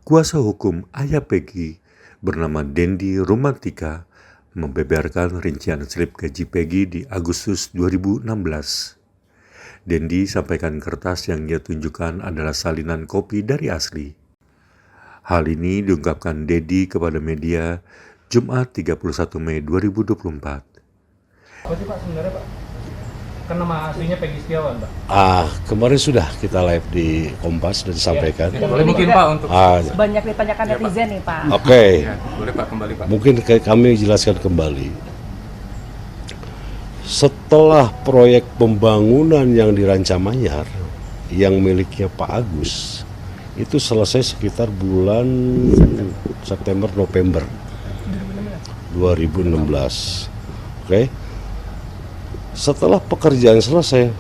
Kuasa hukum ayah Peggy bernama Dendi Romantika membeberkan rincian slip gaji Peggy di Agustus 2016. Dendi sampaikan kertas yang ia tunjukkan adalah salinan kopi dari asli. Hal ini diungkapkan Dedi kepada media Jumat 31 Mei 2024. Apa sih Pak sebenarnya Pak? Kan nama aslinya Peggy Setiawan Pak. Kemarin sudah kita live di Kompas dan disampaikan. Ya, boleh mungkin Pak untuk banyak ditanyakan netizen nih Pak. Oke. Ya, boleh Pak kembali Pak. Mungkin kami jelaskan kembali. Setelah proyek pembangunan yang di Rancamanyar yang miliknya Pak Agus itu selesai sekitar bulan September November 2016. Oke. Setelah pekerjaan selesai,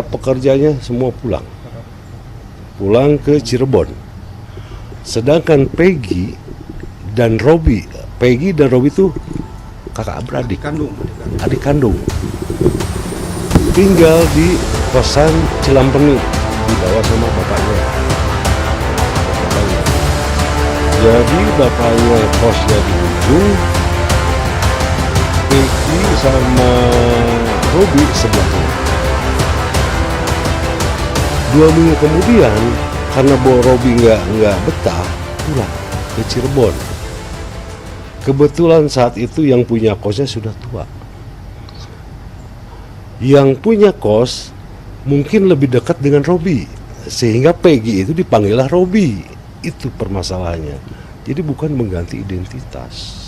pekerjanya semua pulang ke Cirebon. Sedangkan Peggy dan Robi itu kakak beradik, adik kandung, tinggal di kosan Cilampeni dibawa sama bapaknya. Jadi bapaknya kosnya di ujung, Peggy sama Robi sebelahnya. 2 minggu kemudian, karena Robi nggak betah, pulang ke Cirebon. Kebetulan saat itu yang punya kosnya sudah tua. Yang punya kos mungkin lebih dekat dengan Robi, sehingga Peggy itu dipanggillah Robi. Itu permasalahannya. Jadi bukan mengganti identitas.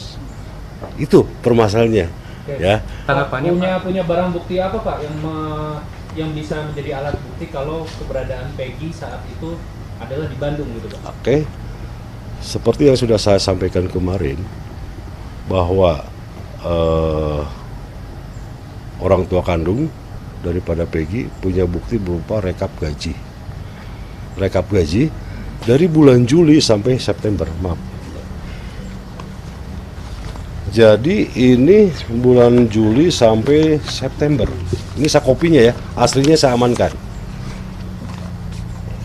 Itu permasalahannya. Oke. Ya. Tanggapannya punya barang bukti apa Pak yang bisa menjadi alat bukti kalau keberadaan Peggy saat itu adalah di Bandung gitu Pak? Oke. Seperti yang sudah saya sampaikan kemarin, bahwa orang tua kandung daripada Peggy punya bukti berupa rekap gaji dari bulan Juli sampai September, maaf. Jadi ini bulan Juli sampai September. Ini saya kopinya ya, aslinya saya amankan.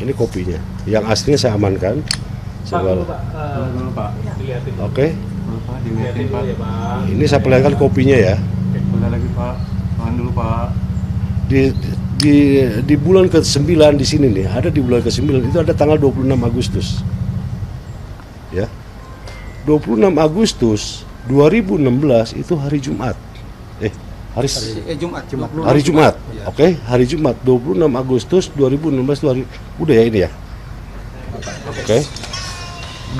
Ini kopinya, yang aslinya saya amankan. Dulu Pak, dilihatin. Oke. Dilihatin dulu ya Pak. Ini saya perlihatkan kopinya ya. Boleh lagi Pak, tahan dulu Pak. Di bulan ke-9 di sini nih, ada di bulan ke-9 itu ada tanggal 26 Agustus. Ya. 26 Agustus 2016 itu hari Jumat. Hari Jumat. Oke, hari Jumat 26 Agustus 2016 udah ya ini ya. Oke.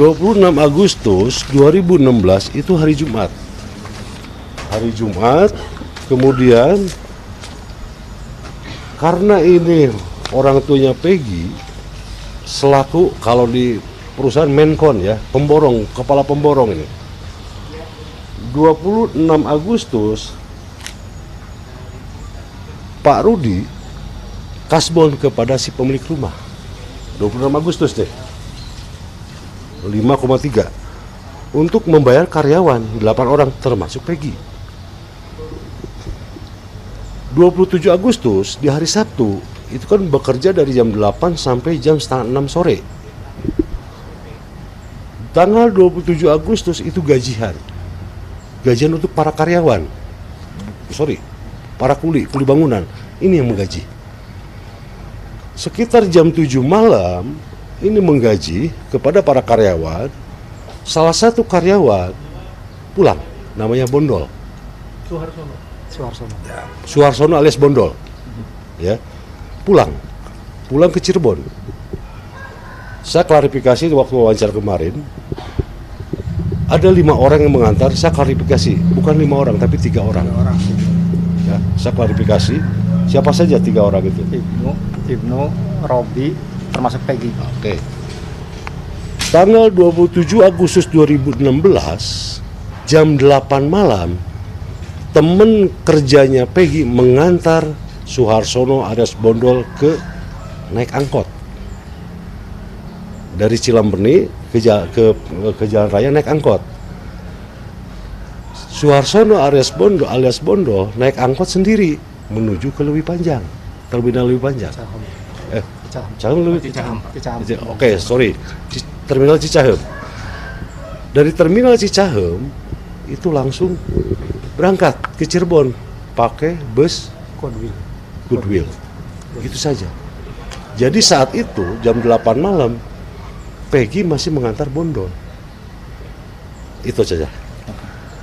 26 Agustus 2016 itu hari Jumat. Hari Jumat, kemudian karena ini orang tuanya Peggy selaku kalau di perusahaan Menkon ya, pemborong, kepala pemborong ini. 26 Agustus Pak Rudi kasbon kepada si pemilik rumah. 26 Agustus deh. 5,3 untuk membayar karyawan 8 orang termasuk Peggy. 27 Agustus di hari Sabtu itu kan bekerja dari jam 8 sampai jam setengah 6 sore. Tanggal 27 Agustus itu gajian untuk para karyawan, para kuli bangunan, ini yang menggaji. Sekitar jam 7 malam ini menggaji kepada para karyawan. Salah satu karyawan pulang, namanya Bondol. Suharsono alias Bondol. Ya. Pulang ke Cirebon. Saya klarifikasi waktu wawancara kemarin. Ada 5 orang yang mengantar, saya klarifikasi, bukan 5 orang tapi 3 orang. Ya, saya klarifikasi, siapa saja 3 orang itu? Ibnu, Robi, termasuk Peggy. Oke. Tanggal 27 Agustus 2016 jam 8 malam temen kerjanya Peggy mengantar Suharsono alias Bondol naik angkot dari Cilampeni ke Jalan Raya naik angkot. Suharsono alias Bondol naik angkot sendiri menuju ke Leuwi Panjang, terminal Leuwi Panjang. Oke, sorry. terminal Cicahem. Dari terminal Cicahem itu langsung berangkat ke Cirebon pakai bus Goodwill. Itu saja. Jadi saat itu jam 8 malam Peggy masih mengantar Bondol. Itu saja.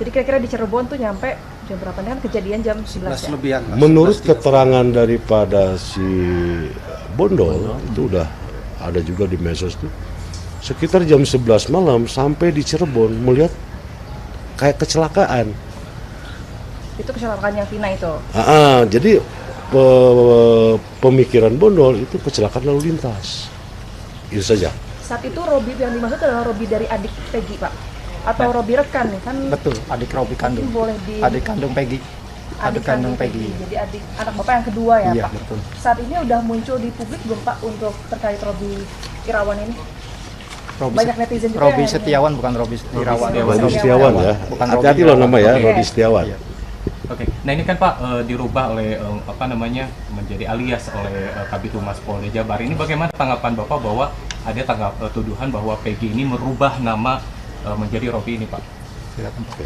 Jadi kira-kira di Cirebon tuh nyampe jam berapa? Kan kejadian jam 11 ya? lebihan. Menurut keterangan daripada si Bondol itu udah ada juga di medsos tuh, sekitar jam 11 malam sampai di Cirebon melihat kayak kecelakaan. Itu kecelakaan yang Vina itu. Jadi pemikiran Bondol itu kecelakaan lalu lintas. Itu saja. Saat itu Robi yang dimaksud adalah Robi dari adik Peggy, Pak? Atau Robi rekan nih kan? Betul, adik Robi kandung. Mungkin boleh di Adik kandung Peggy. adik kandung Peggy. Jadi adik anak Bapak yang kedua ya, Iya, Pak? betul. Saat ini udah muncul di publik belum, Pak, untuk terkait Robi Irawan ini? Banyak netizen juga Robi yang- Setiawan bukan Robi Irawan. Rodi Setiawan ya. Bukan Hati-hati Robi loh Irawan. nama ya, Oke. Rodi Setiawan. Iya. Oke, nah ini kan Pak dirubah oleh menjadi alias oleh Kabid Humas Polda Jabar. Ini bagaimana tanggapan Bapak bahwa ada tuduhan bahwa Peggy ini merubah nama menjadi Robi ini, Pak? Silakan, Pak.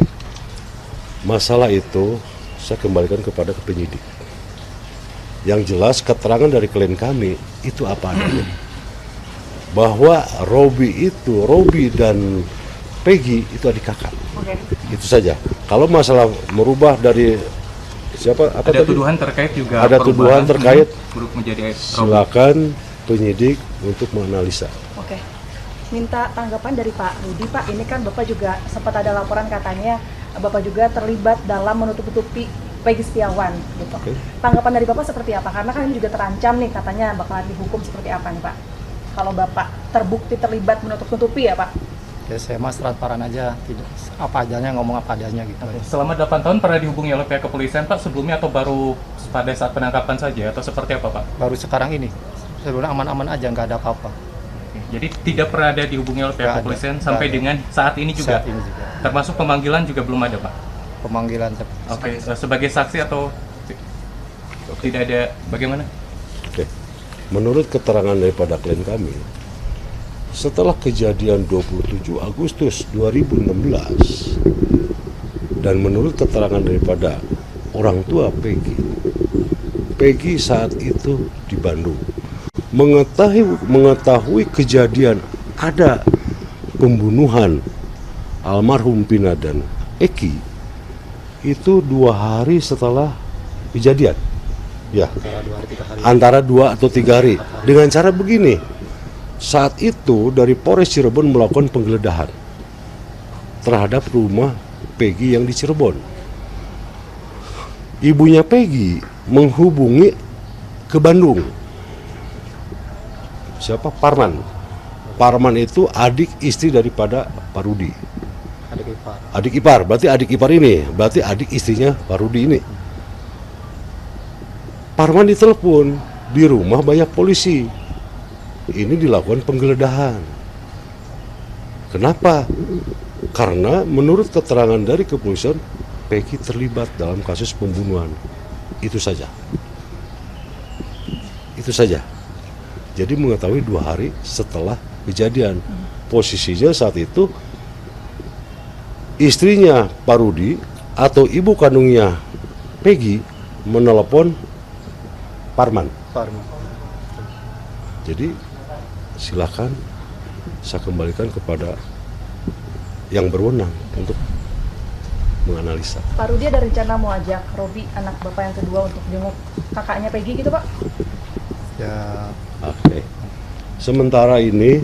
Masalah itu saya kembalikan kepada penyidik. Yang jelas keterangan dari klien kami itu apa adanya. Bahwa Robi dan Peggy itu adik kakak. Oke. Itu saja. Kalau masalah merubah dari siapa apa Ada tadi? tuduhan terkait juga. Ada tuduhan perubahan terkait. grup menjadi Robi. Silakan penyidik untuk menganalisa. Oke. Minta tanggapan dari Pak Rudi, Pak. Ini kan Bapak juga sempat ada laporan katanya Bapak juga terlibat dalam menutup-tutupi Peggy Setiawan gitu. Oke. Tanggapan dari Bapak seperti apa? Karena kan ini juga terancam nih katanya bakalan dihukum seperti apa nih, Pak? Kalau Bapak terbukti terlibat menutup-tutupi ya, Pak? Ya saya mas transparan aja, tidak apa adanya, ngomong apa adanya gitu. Selama 8 tahun pernah dihubungi oleh pihak kepolisian, Pak, sebelumnya atau baru pada saat penangkapan saja atau seperti apa, Pak? Baru sekarang ini, sebelumnya aman-aman aja, nggak ada apa-apa. Jadi tidak pernah ada dihubungi oleh pihak Nggak ada, kepolisian nggak sampai ada. dengan saat ini juga. Saat ini juga. Termasuk pemanggilan juga belum ada, Pak. Pemanggilan Oke, sebagai saksi atau tidak ada, bagaimana? Oke. Menurut keterangan daripada klien kami, setelah kejadian 27 Agustus 2016 dan menurut keterangan daripada orang tua Peggy saat itu di Bandung mengetahui kejadian ada pembunuhan almarhum Pina dan Eki itu 2 hari setelah kejadian ya, antara 2 atau 3 hari dengan cara begini. Saat itu dari Polres Cirebon melakukan penggeledahan terhadap rumah Peggy yang di Cirebon. Ibunya Peggy menghubungi ke Bandung. Siapa? Parman. Parman itu adik istri daripada Pak Rudi. adik ipar. Adik ipar, berarti adik ipar ini, berarti adik istrinya Pak Rudi ini. Parman ditelepon, di rumah banyak polisi. Ini dilakukan penggeledahan. Kenapa? Karena menurut keterangan dari kepolisian, Peggy terlibat dalam kasus pembunuhan. Itu saja. Itu saja. Jadi mengetahui 2 hari setelah kejadian. Posisinya saat itu istrinya Pak Rudi atau ibu kandungnya Peggy menelepon Parman. Jadi silakan saya kembalikan kepada yang berwenang untuk menganalisa. Pak Rudi ada rencana mau ajak Robi, anak Bapak yang kedua, untuk jenguk kakaknya Peggy gitu, Pak? Ya Oke. Sementara ini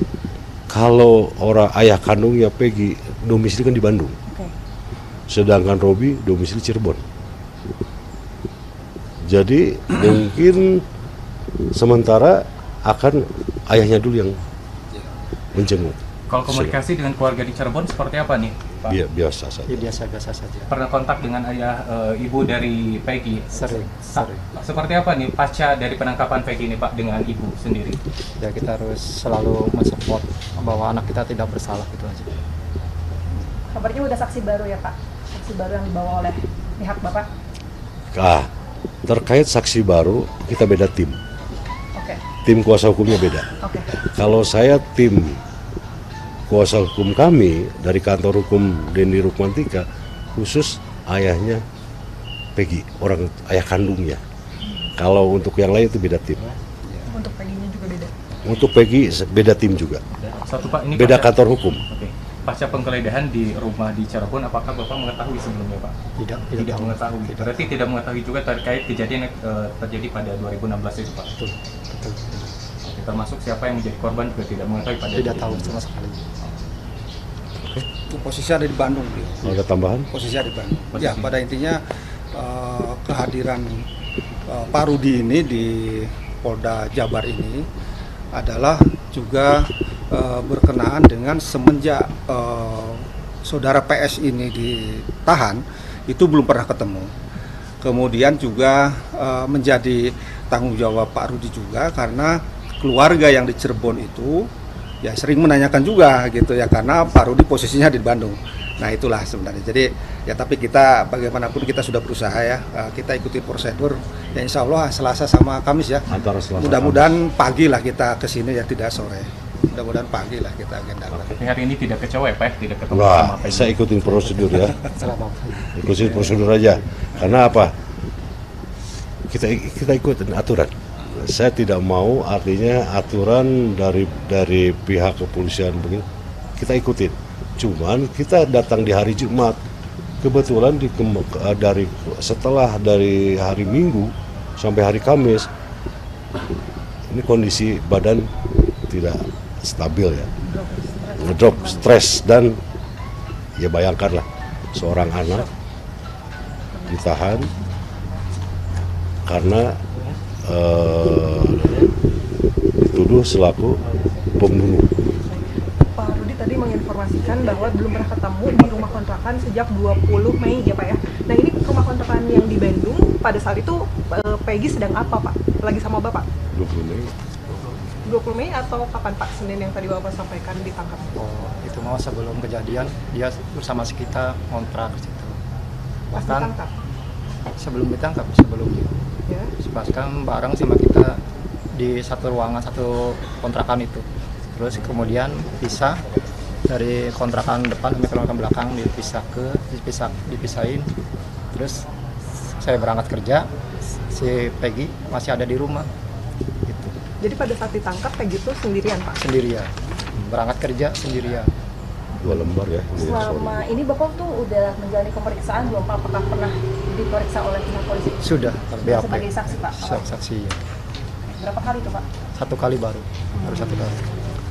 kalau orang ayah kandungnya Peggy domisili kan di Bandung, Oke. sedangkan Robi domisili Cirebon. Jadi mungkin sementara akan ayahnya dulu yang menjenguk. Kalau komunikasi dengan keluarga di Cirebon seperti apa nih, Pak? Biasa saja. ya biasa-biasa saja. Pernah kontak dengan ayah ibu dari Peggy? Sering. Seperti apa nih pasca dari penangkapan Peggy ini, Pak, dengan ibu sendiri? Ya kita harus selalu mensupport bahwa anak kita tidak bersalah gitu aja. Kabarnya udah saksi baru ya, Pak? Saksi baru yang dibawa oleh pihak Bapak? Terkait saksi baru kita beda tim. Oke. Tim kuasa hukumnya beda. Oke. Kalau saya tim kuasa hukum kami dari kantor hukum Dendi Rukmantika, khusus ayahnya Peggy, orang ayah kandungnya. Kalau untuk yang lain itu beda tim. Untuk Peggy-nya juga beda. Untuk Peggy beda tim juga, Satu Pak, ini beda pasca- kantor hukum. Oke. Pasca penggeledahan di rumah di Cirebon, apakah Bapak mengetahui sebelumnya Pak? Tidak mengetahui. Berarti tidak mengetahui juga terkait kejadian yang terjadi pada 2016 itu Pak? Betul. Oke, termasuk siapa yang menjadi korban juga tidak mengetahui pada Tidak tahu 2016. sama sekali. Posisi ada di Bandung, dia. Ada tambahan? Posisi ada di Bandung. Posisi. Ya, pada intinya kehadiran Pak Rudi ini di Polda Jabar ini adalah juga berkenaan dengan semenjak saudara PS ini ditahan, itu belum pernah ketemu. Kemudian juga menjadi tanggung jawab Pak Rudi juga, karena keluarga yang di Cirebon itu ya sering menanyakan juga gitu ya, karena Pak Rudi posisinya di Bandung. Nah itulah sebenarnya. Jadi ya, tapi kita bagaimanapun kita sudah berusaha ya, kita ikuti prosedur. Ya insya Allah Selasa sama Kamis ya. Antara Selasa Mudah-mudahan pagi lah kita kesini ya, tidak sore. Mudah-mudahan pagi lah kita agendakan. Tapi hari ini tidak kecewa ya Pak, tidak ketemu Wah, sama Peggy. saya ikutin prosedur ya. Selama Ikutin prosedur aja. Karena apa? Kita ikutin aturan. Saya tidak mau artinya aturan dari pihak kepolisian begini kita ikutin. Cuman kita datang di hari Jumat. Kebetulan setelah dari hari Minggu sampai hari Kamis, ini kondisi badan tidak stabil ya, ngedrop, stres, dan ya bayangkanlah seorang anak ditahan karena dituduh selaku pembunuh. Pak Rudi tadi menginformasikan bahwa belum pernah ketemu di rumah kontrakan sejak 20 Mei ya Pak ya. Nah ini rumah kontrakan yang di Bandung pada saat itu Peggy sedang apa Pak? Lagi sama Bapak? 20 Mei. 20 Mei atau kapan Pak? Senin yang tadi Bapak sampaikan ditangkap? Oh, itu mau sebelum kejadian dia bersama si kita ngontrak di situ. Pas Bahkan ditangkap? sebelumnya Ya. bahkan bareng sama kita di satu ruangan, satu kontrakan itu. Terus kemudian pisah dari kontrakan depan sampai kontrakan belakang, dipisahin. Terus saya berangkat kerja, si Peggy masih ada di rumah. Gitu. Jadi pada saat ditangkap Peggy itu sendirian Pak? Sendirian. Berangkat kerja sendirian. 2 lembar ya. Selama ini Bapak tuh udah menjalani pemeriksaan belum Pak? Apakah pernah diperiksa oleh pihak polisi? Sudah, BAP. Sebagai saksi Pak? Saksi. Ya. Berapa kali tuh Pak? 1 kali baru 1 kali.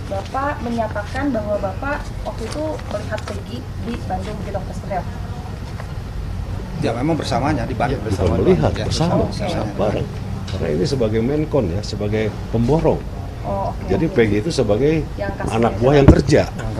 Bapak menyatakan bahwa Bapak waktu itu melihat Peggy di Bandung gitu, seperti apa? Ya memang bersamanya di Bandung. Iya, Bukan melihat, Ya, bersama bersama. bareng. Karena ini sebagai menkon ya, sebagai pemborong. Oh, oke. Jadi oke. Peggy itu sebagai Yang kasih anak ya. buah yang kerja. Yang